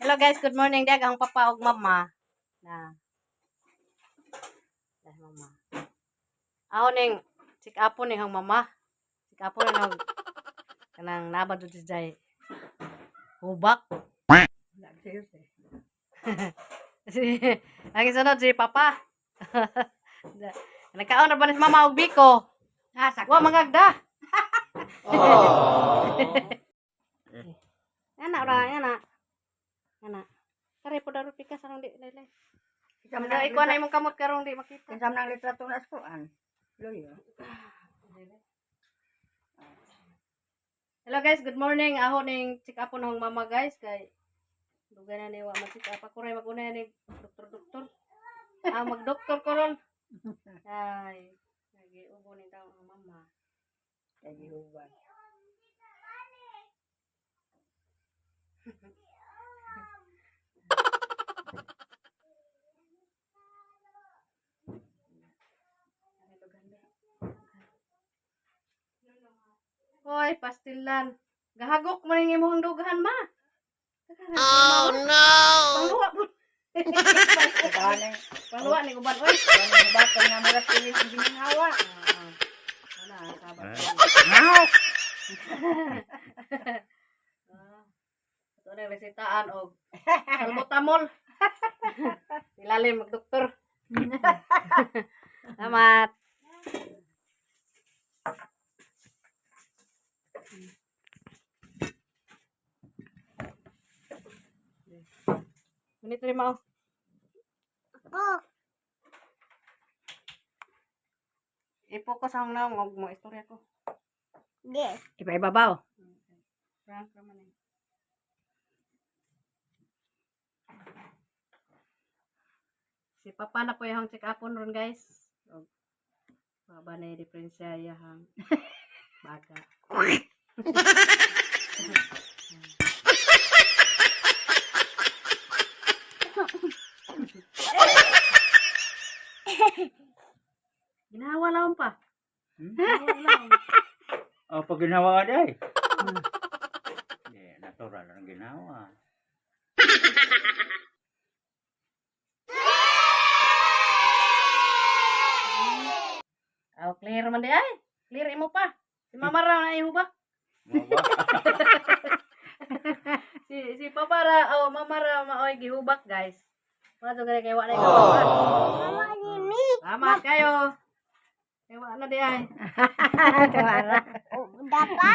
Hello guys, good morning dag ang papa ug mama. Na. Mama. Ako ning sik apo ning ang mama. Sik apo ning kanang nabad jud jay. Hubak. Lagi sunod si papa. Nagkaon na ba ni mama og biko? Wa magagda. Ana ra ana. Ana. Kare po daro pika sarong di lay. Mga ikaw na imong kamot karong di makita. Kinsam nang litrato na skuan. Loyo. Hello guys, good morning. Ako ning check up ng mama guys kay dugay na ni wa man check up ako ray maguna ni doktor. Mag-doktor ko ron. Ay, nag-ubo ni daw ang mama. Nag-iuban. Hoy, pastilan. Gahagok man ning imong dugahan ma. Oh no! Pangluwa po. Kani, Pangluwa ni uban oy. kani bato nga maras kini ginhawa. Wala, sabat. Now. Ito na resitaan og salbutamol. Ilalim mag-doktor. Salamat. Ganito rin mo. I-focus ang naong og mo istorya ko. Yes. Iba-ibabaw. Frank naman eh. Si Papa na po yung check upon ron guys. Og baba na yung diferensya yung baga. Ginawa lang pa. Ginawa lang. Oh, pag ginawa ka day. Natural ang ginawa. Oh, clear man di ay. Clear imo pa. Si Mama ra na ihuba. si Papa ra oh Mama ra maoy gihubak guys. Wala to gani kay wala ka. Mama Nini. Salamat kayo. Kay wala na di ay. Kawara. Dapa.